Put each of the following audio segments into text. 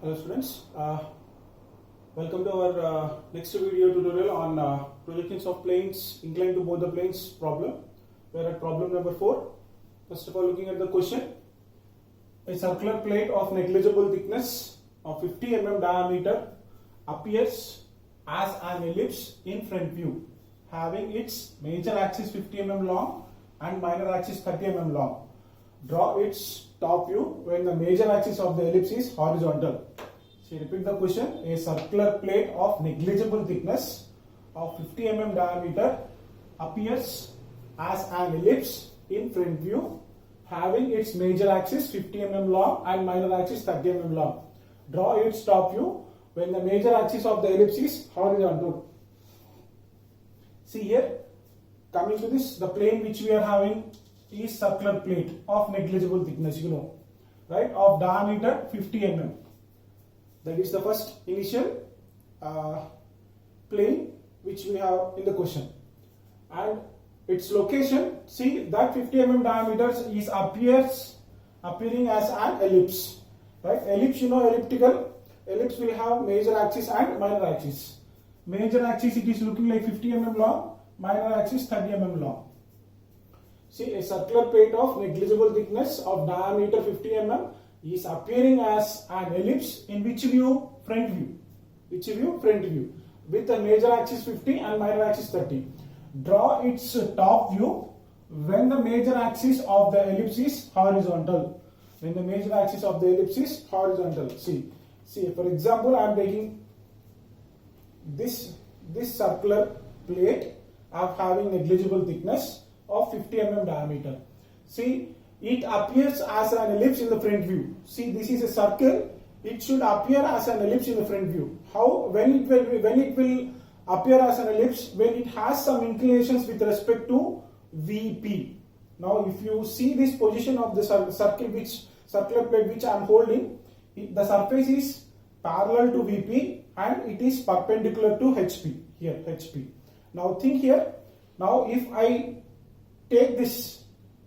Hello students, welcome to our next video tutorial on projections of planes inclined to both the planes problem. We are at problem number 4. First of all, looking at the question, a circular plate of negligible thickness of 50 mm diameter appears as an ellipse in front view, having its major axis 50 mm long and minor axis 30 mm long. Draw its top view when the major axis of the ellipse is horizontal. So repeat the question. A circular plate of negligible thickness of 50 mm diameter appears as an ellipse in front view, having its major axis 50 mm long and minor axis 30 mm long. Draw its top view when the major axis of the ellipse is horizontal. See here, coming to this, the plane which we are having is circular plate of negligible thickness, right, of diameter 50 mm. That is the first initial plane which we have in the question, and its location, see that 50 mm diameter is appearing as an ellipse, right? Ellipse, elliptical ellipse will have major axis and minor axis. Major axis, it is looking like 50 mm long, minor axis 30 mm long. See, a circular plate of negligible thickness of diameter 50 mm is appearing as an ellipse in which view? Front view. Which view? Front view. With a major axis 50 and minor axis 30. Draw its top view when the major axis of the ellipse is horizontal. When the major axis of the ellipse is horizontal. See, for example, I am taking this circular plate of having negligible thickness of 50 mm diameter. See, it appears as an ellipse in the front view. See, this is a circle. It should appear as an ellipse in the front view. How? When it will appear as an ellipse? When it has some inclinations with respect to VP. Now, if you see this position of the circular plate which I am holding, the surface is parallel to VP and it is perpendicular to HP. Here, HP. Now, think here. Now, if I take this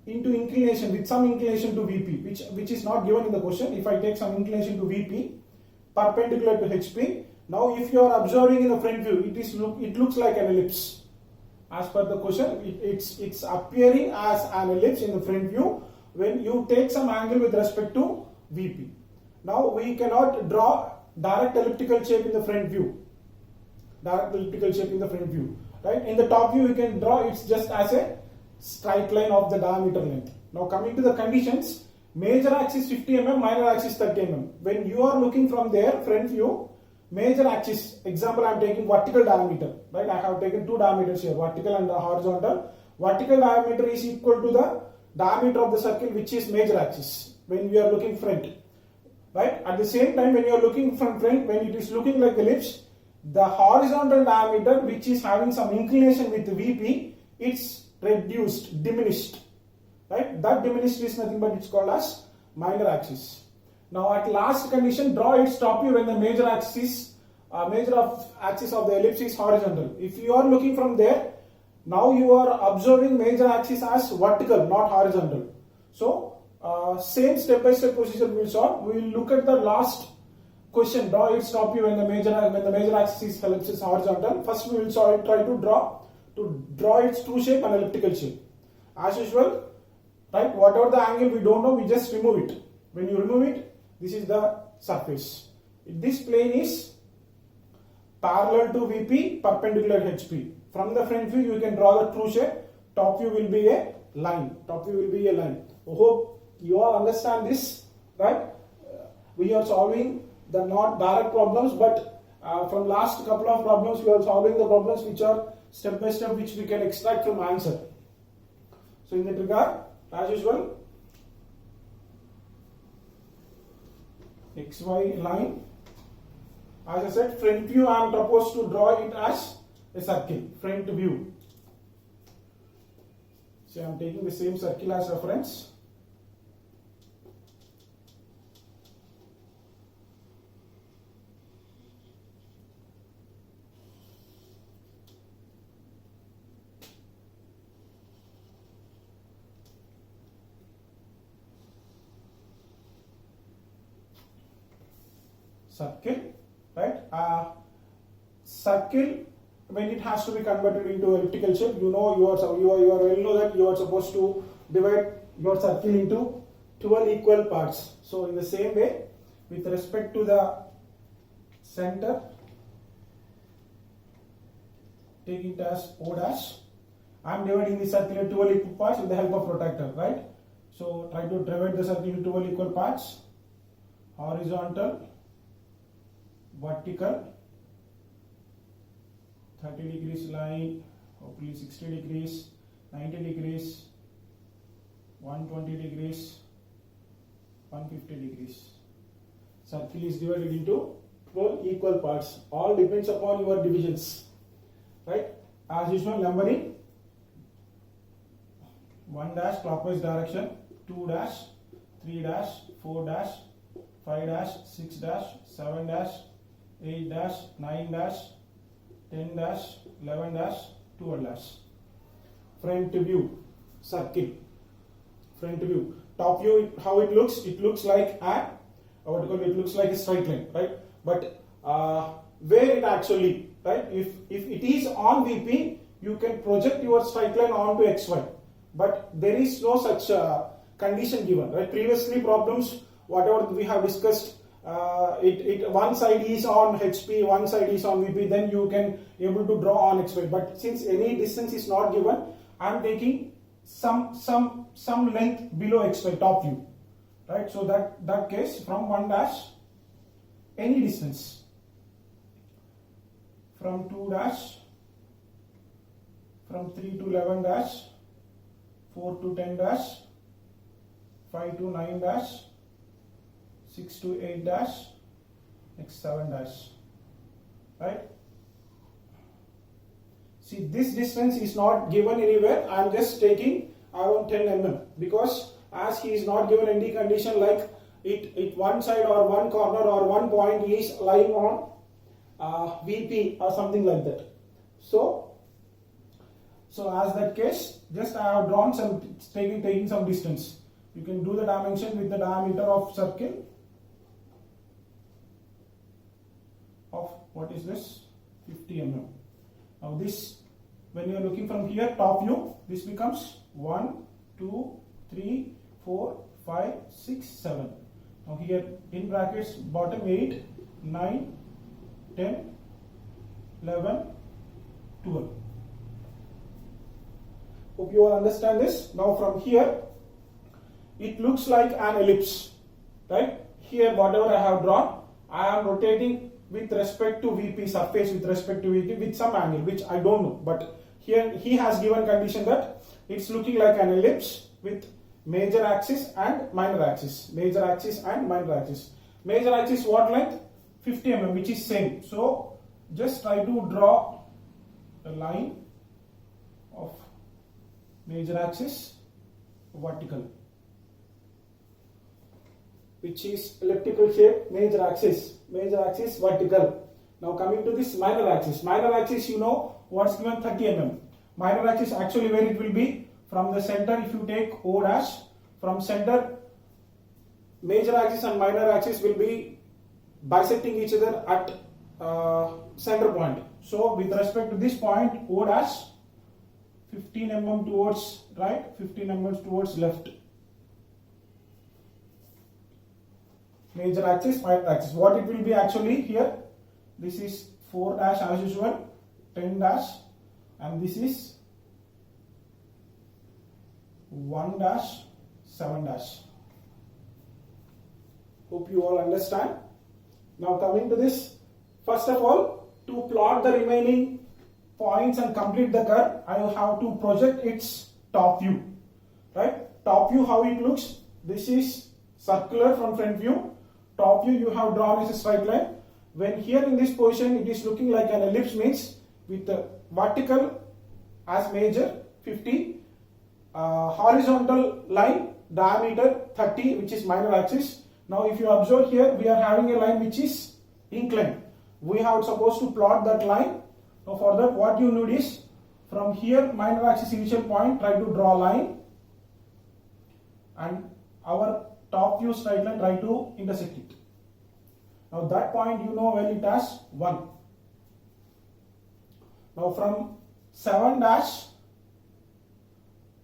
into inclination with some inclination to VP, which is not given in the question. If I take some inclination to VP perpendicular to HP, now if you are observing in the front view, it looks like an ellipse. As per the question, it's appearing as an ellipse in the front view when you take some angle with respect to VP. Now we cannot draw direct elliptical shape in the front view. Direct elliptical shape in the front view, right? In the top view, you can draw it just as a straight line of the diameter length. Now coming to the conditions, major axis 50 mm, minor axis 30 mm. When you are looking from there, front view, major axis, example I am taking vertical diameter, right? I have taken two diameters here, vertical and horizontal. Vertical diameter is equal to the diameter of the circle, which is major axis, when we are looking front, right? At the same time, when you are looking from front, when it is looking like ellipse, the horizontal diameter, which is having some inclination with VP, it's reduced, diminished, right? That diminished is nothing but it's called as minor axis. Now at last condition, draw its top view when the major axis of the ellipse is horizontal. If you are looking from there, now you are observing major axis as vertical, not horizontal. So same step-by-step procedure we will solve. We will look at the last question. Draw its top view when the major axis ellipse is horizontal. First we will try to draw its true shape and elliptical shape. As usual, right, whatever the angle we don't know, we just remove it. When you remove it, this is the surface. This plane is parallel to VP, perpendicular to HP. From the front view, you can draw the true shape. Top view will be a line. Top view will be a line. I hope you all understand this, right? We are solving the not direct problems, but from last couple of problems, we are solving the problems which are step by step, which we can extract from answer. So in that regard, as usual, XY line, as I said, front view I am proposed to draw it as a circle, front view. So I am taking the same circle as reference. circle, right? Circle, when it has to be converted into elliptical shape, you know, you well know that you are supposed to divide your circle into 12 equal parts. So in the same way, with respect to the center, take it as O dash. I am dividing the circle into 12 equal parts with the help of protractor, right? So try to divide the circle into 12 equal parts. Horizontal, vertical, 30 degrees line, hopefully 60 degrees, 90 degrees, 120 degrees, 150 degrees. Circle is divided into 12 equal parts. All depends upon your divisions, right? As usual, numbering: 1 dash clockwise direction, 2 dash, 3 dash, 4 dash, 5 dash, 6 dash, 7 dash, 8 dash, 9 dash, 10 dash, 11 dash, 12 dash. Front view, circle. Front view. Top view, how it looks? It looks like it looks like a straight line, right? But where it actually, right? If it is on VP, you can project your straight line onto XY. But there is no such condition given, right? Previously problems, whatever we have discussed, one side is on HP, one side is on VP, then you can able to draw on XY. But since any distance is not given, I am taking some length below XY, top view, right? So that case, from 1 dash, any distance, from 2 dash, from 3 to 11 dash, 4 to 10 dash, 5 to 9 dash, 6 to 8 dash, next 7 dash, right? See, this distance is not given anywhere. I am just taking around 10 mm because as he is not given any condition like it one side or one corner or one point is lying on VP or something like that. So as that case, just I have drawn some, taking some distance. You can do the dimension with the diameter of circle of, what is this, 50 mm. Now this, when you are looking from here, top view, this becomes 1, 2, 3, 4, 5, 6, 7. Now here in brackets, bottom 8, 9, 10, 11, 12. Hope you all understand this. Now from here, it looks like an ellipse, right? Here whatever I have drawn, I am rotating with respect to VP, surface with respect to VP with some angle which I don't know, but here he has given condition that it's looking like an ellipse with major axis and minor axis. Major axis and minor axis. Major axis what length? 50 mm, which is same. So just try to draw a line of major axis vertical, which is elliptical shape, major axis vertical. Now coming to this minor axis. Minor axis, you know what's given, 30 mm. Minor axis actually where it will be, from the center, if you take O dash, from center, major axis and minor axis will be bisecting each other at center point. So with respect to this point, O dash, 15 mm towards right, 15 mm towards left. Major axis, minor axis. What it will be actually here? This is 4 dash as usual, 10 dash, and this is 1 dash, 7 dash. Hope you all understand. Now coming to this, first of all, to plot the remaining points and complete the curve, I will have to project its top view, right? Top view, how it looks? This is circular from front view. Top view you have drawn as a straight line. When here in this position it is looking like an ellipse, means with the vertical as major 50, horizontal line diameter 30, which is minor axis. Now if you observe here, we are having a line which is inclined. We have supposed to plot that line. Now for that, what you need is, from here minor axis initial point, try to draw a line, and our top view straight line, try to intersect it. Now that point you know well it as 1. Now from 7 dash,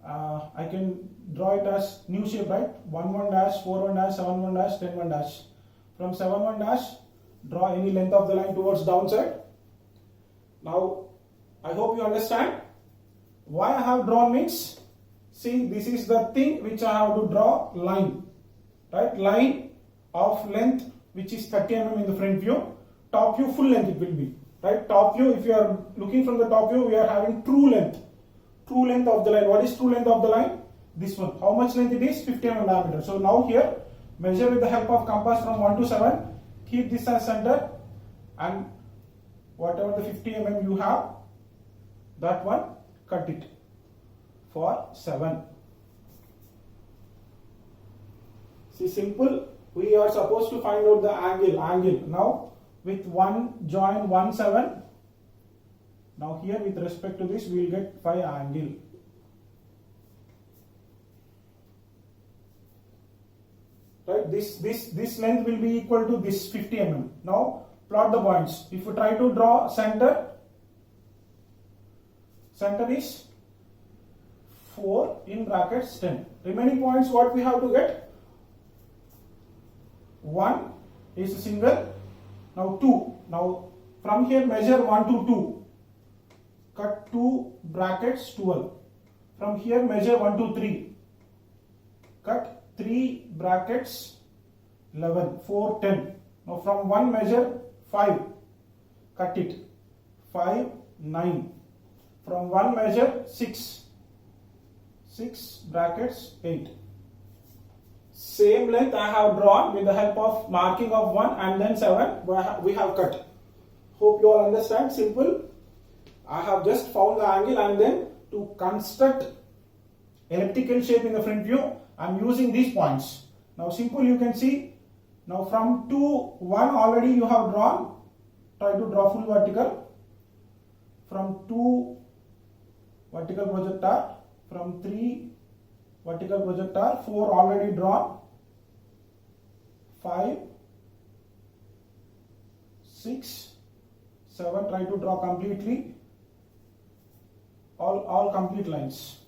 I can draw it as new shape, right? 1 1 dash, 4 1 dash, 7 1 dash, 10 1 dash. From 7 1 dash, draw any length of the line towards downside. Now I hope you understand why I have drawn means, see, this is the thing which I have to draw line, right? Line of length which is 30 mm in the front view, top view full length it will be, right? Top view, if you are looking from the top view, we are having true length of the line. What is true length of the line? This one. How much length it is? 50 mm diameter. So now here, measure with the help of compass from 1 to 7, keep this as center, and whatever the 50 mm you have, that one, cut it for 7. See, simple. We are supposed to find out the angle. Now with 1 join 1 7. Now here with respect to this we will get phi angle. Right, this length will be equal to this 50 mm. Now plot the points. If you try to draw center is 4 in brackets 10. Remaining points what we have to get? 1 is a single. Now 2. Now from here measure 1 to 2. Cut 2 brackets 12. From here measure 1 to 3. Cut 3 brackets 11. 4 10. Now from 1 measure 5. Cut it. 5 9. From 1 measure 6. 6 brackets 8. Same length I have drawn with the help of marking of 1 and then 7 we have cut. Hope you all understand. Simple. I have just found the angle, and then to construct elliptical shape in the front view I am using these points. Now simple, you can see. Now from 2 1 already you have drawn. Try to draw full vertical. From 2 vertical projector. From 3 vertical projector, 4 already drawn, 5, 6, 7, try to draw completely, all complete lines.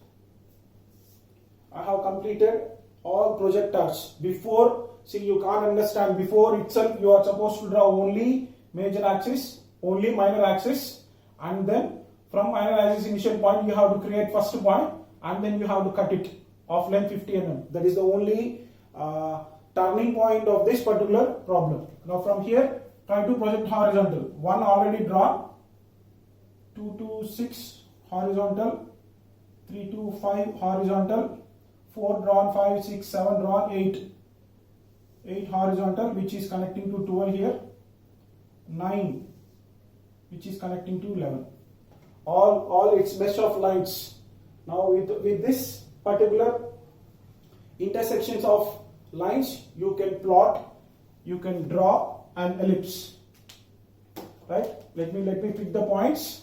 I have completed all projectors. Before, see, you can't understand, before itself you are supposed to draw only major axis, only minor axis, and then from minor axis initial point you have to create first point, and then you have to cut it of length 50 mm. That is the only turning point of this particular problem. Now from here, try to project horizontal. 1 already drawn, 2 to 6 horizontal, 3 to 5 horizontal, 4 drawn, 5, 6, 7 drawn, 8 horizontal, which is connecting to 12 here, 9 which is connecting to 11. All its mesh of lines. Now with this particular intersections of lines, you can plot, you can draw an ellipse, right? Let me pick the points.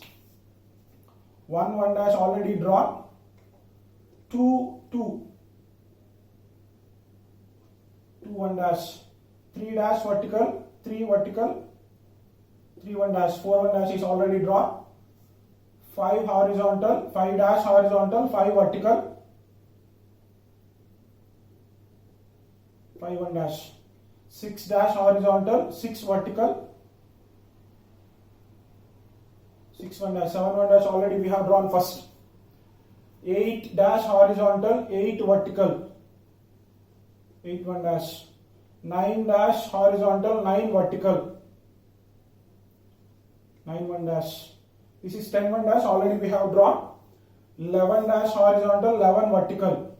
1 1 dash already drawn, 2 2 1 dash, 3 dash vertical, 3 vertical, 3 1 dash, 4 1 dash is already drawn, 5 horizontal, 5 dash horizontal, 5 vertical, 5 1 dash, 6 dash horizontal, 6 vertical, 6 1 dash, 7 1 dash already we have drawn first, 8 dash horizontal, 8 vertical, 8 1 dash, 9 dash horizontal, 9 vertical, 9 1 dash. This is 10 1 dash already we have drawn, 11 dash horizontal, 11 vertical,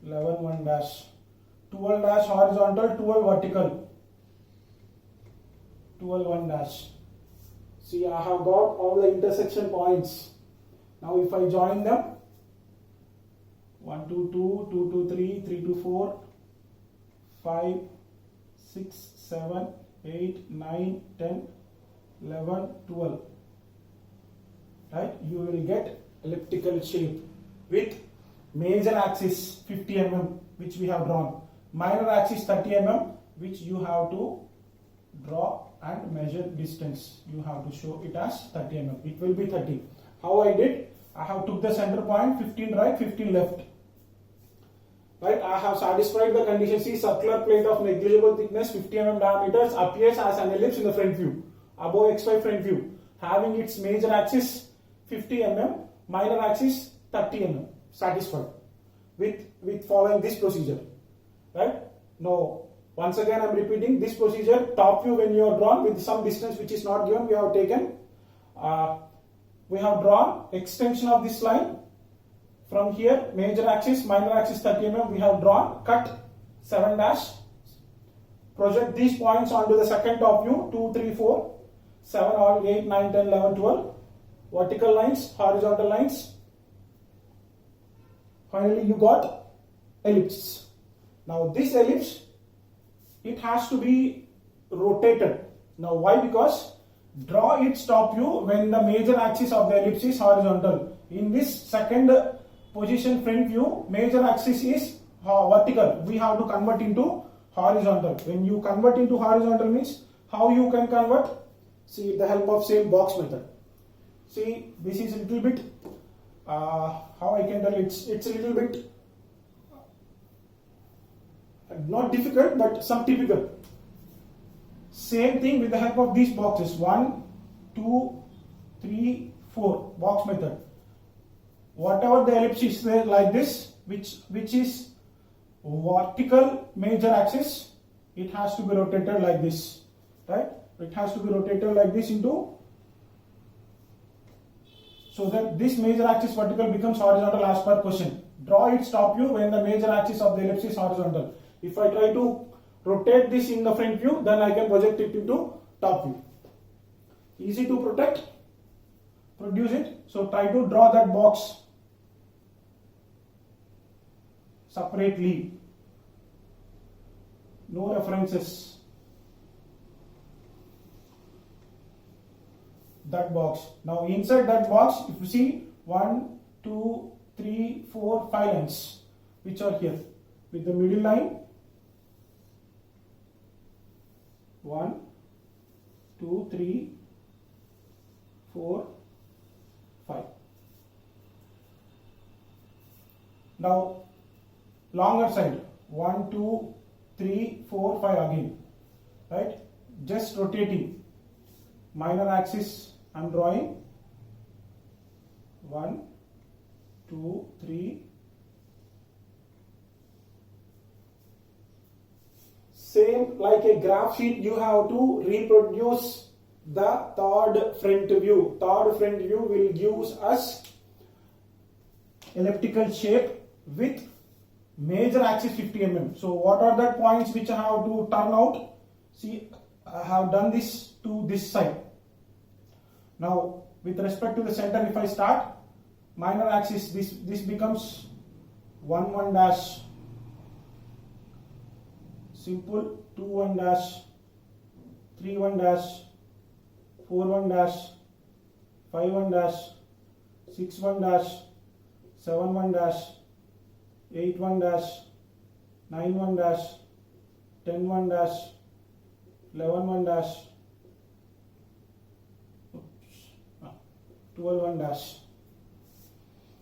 11 1 dash, 12 dash horizontal, 12 vertical, 12 1 dash. See, I have got all the intersection points. Now if I join them, 1 2 2, 2 2 3, 3 2 4, 5 6 7 8 9 10 11 12, right? You will get elliptical shape with major axis 50 mm which we have drawn, minor axis 30 mm, which you have to draw and measure distance. You have to show it as 30 mm. It will be 30. How I did? I have took the center point 15 right, 15 left. Right, I have satisfied the condition. See, circular plate of negligible thickness 50 mm diameters appears as an ellipse in the front view, above XY front view, having its major axis 50 mm, minor axis 30 mm. Satisfied with following this procedure. Right? Now, once again I am repeating this procedure. Top view, when you are drawn with some distance which is not given, we have taken, we have drawn extension of this line. From here, major axis, minor axis 30 mm, we have drawn, cut 7 dash, project these points onto the second top view, 2, 3, 4, 7, all 8, 9, 10, 11, 12, vertical lines, horizontal lines. Finally, you got ellipse. Now, this ellipse, it has to be rotated. Now, why? Because draw its top view when the major axis of the ellipse is horizontal. In this second position front view, major axis is vertical. We have to convert into horizontal. When you convert into horizontal means, how you can convert? See, with the help of same box method. See, this is a little bit, how I can tell, it's a little bit not difficult, but some typical. Same thing with the help of these boxes, 1, 2, 3, 4, box method. Whatever the ellipse is there like this, which is vertical major axis, it has to be rotated like this, right? It has to be rotated like this into, so that this major axis vertical becomes horizontal as per question. Draw its top view when the major axis of the ellipse is horizontal. If I try to rotate this in the front view, then I can project it into top view. Easy to produce it. So try to draw that box separately. No references. That box. Now inside that box, if you see 1, 2, 3, 4, 5 lines which are here with the middle line 1, 2, 3, 4, 5. Now longer side 1, 2, 3, 4, 5 again, right? Just rotating. Minor axis I am drawing 1, 2, 3. Same like a graph sheet, you have to reproduce the third front view. Third front view will give us elliptical shape with major axis 50 mm. So what are the points which I have to turn out? See, I have done this to this side. Now with respect to the center, if I start, minor axis, this becomes 1, 1 dash, simple, 2, 1 dash, 3, 1 dash, 4, 1 dash, 5, 1 dash, 6, 1 dash, 7, 1 dash, 8, 1 dash, 9, 1 dash, 10, 1 dash, 11, 1 dash, 12, 1 dash.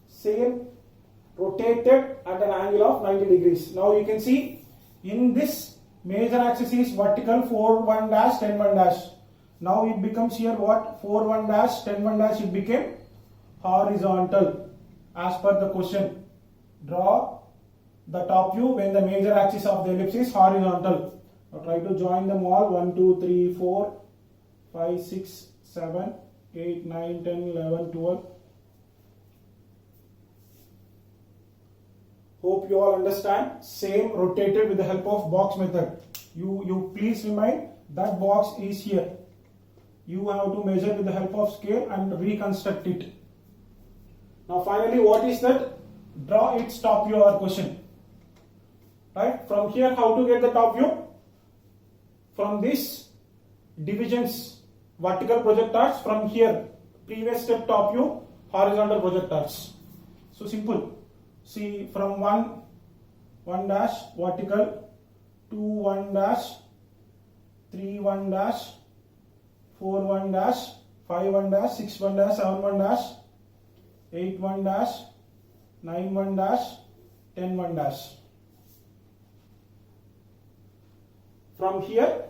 Same, rotated at an angle of 90 degrees. Now you can see in this major axis is vertical 4, 1 dash, 10, 1 dash. Now it becomes here what? 4, 1 dash, 10, 1 dash, it became horizontal as per the question. Draw the top view when the major axis of the ellipse is horizontal. Now try to join them all. 1, 2, 3, 4, 5, 6, 7, 8, 9, 10, 11, 12. Hope you all understand. Same, rotated with the help of box method. You please remind that box is here. You have to measure with the help of scale and reconstruct it. Now finally, what is that? Draw its top view or question. Right? From here, how to get the top view? From this divisions, vertical projectors. From here, previous step top view, horizontal projectors. So simple. See, from 1 dash vertical, 2 1 dash, 3 1 dash, 4 1 dash, 5 1 dash, 6 1 dash, 7 1 dash, 8 1 dash, 9 1 dash, 10 1 dash. From here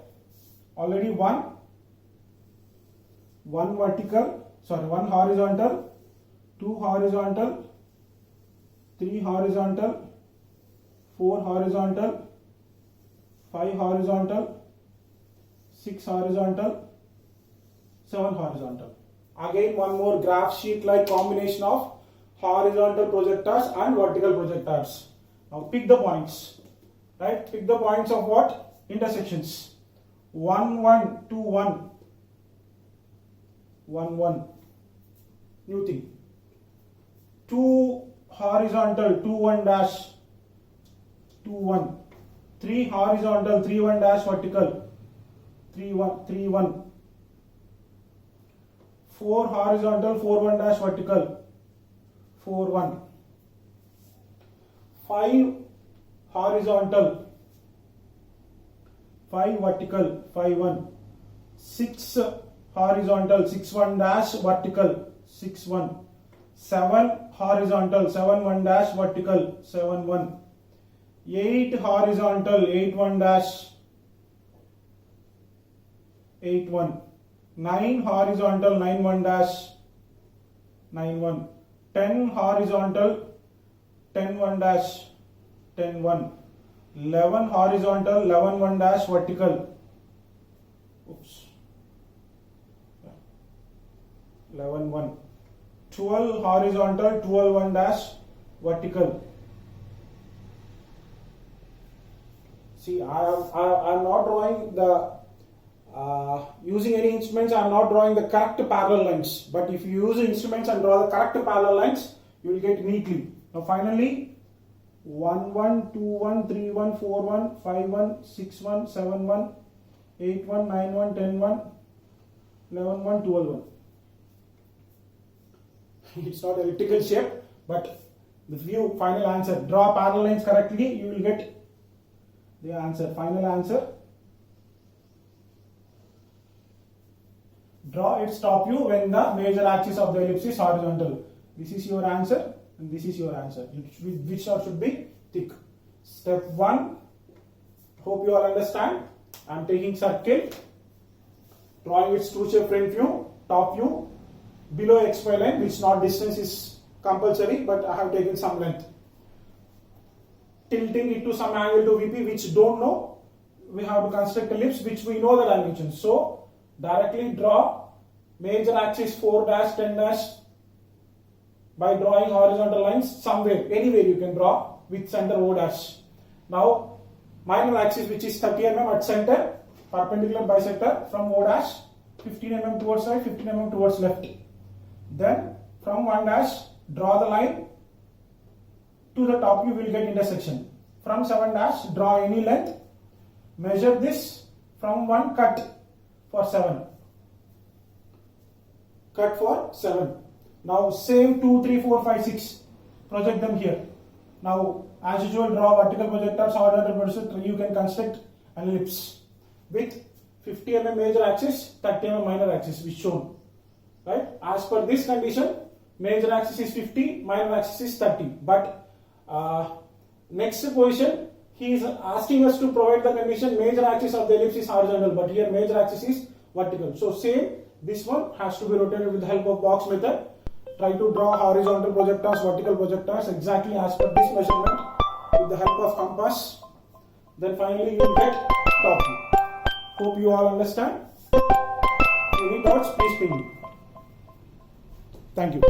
already one horizontal, 2 horizontal, 3 horizontal, 4 horizontal, 5 horizontal, 6 horizontal, 7 horizontal. Again one more graph sheet like combination of horizontal projectors and vertical projectors. Now pick the points, right? Pick the points of what? Intersections. 1 1 2 1 1 1. New thing. 2 horizontal, 2 1 dash, 2 1. 3 horizontal, 3 1 dash vertical, 3 1 3 1. 4 horizontal, 4 1 dash vertical, 4 1. 5 horizontal, 5 vertical, 5 1. 6 horizontal, 6 1 dash vertical, 6 1. 7 horizontal, 7 1 dash vertical, 7 1. 8 horizontal, 8 1 dash, 8 1. 9 horizontal, 9 1 dash, 9 1. 10 horizontal, 10 1 dash, 10 1. 11 horizontal, 11 1 dash vertical. Oops. 11 1. 12 horizontal, 12 1 dash vertical. See, I am not drawing the using any instruments. I am not drawing the correct parallel lines. But if you use instruments and draw the correct parallel lines, you will get neatly. Now finally, 1 1 2 1 3 1 4 1 5 1 6 1 7 1 8 1 9 1 10 1 11 1 12 1. It's not elliptical shape, but the view final answer. Draw parallel lines correctly, you will get the answer. Final answer. Draw its top view when the major axis of the ellipse is horizontal. This is your answer and this is your answer. Which should be thick. Step 1. Hope you all understand. I am taking circle, drawing its true shape front view, top view, below XY line, which not distance is compulsory, but I have taken some length. Tilting it to some angle to VP, which don't know, we have to construct ellipse which we know the dimensions. So directly draw major axis 4 dash 10 dash by drawing horizontal lines somewhere, anywhere you can draw with center O dash. Now minor axis, which is 30 mm at center, perpendicular bisector from O dash, 15 mm towards right, 15 mm towards left. Then from 1 dash draw the line to the top, you will get intersection. From 7 dash draw any length, measure this from 1, cut for 7. Cut for 7. Now same 2, 3, 4, 5, 6. Project them here. Now as usual, draw vertical projectors, horizontal projectors. You can construct an ellipse with 50 mm major axis, 30 mm minor axis, which shown. Right? As per this condition, major axis is 50, minor axis is 30. But next position, he is asking us to provide the condition major axis of the ellipse is horizontal, but here major axis is vertical. So same, this one has to be rotated with the help of box method. Try to draw horizontal projectors, vertical projectors exactly as per this measurement with the help of compass. Then finally you will get top view. Hope you all understand. Any doubts, please ping me. Thank you.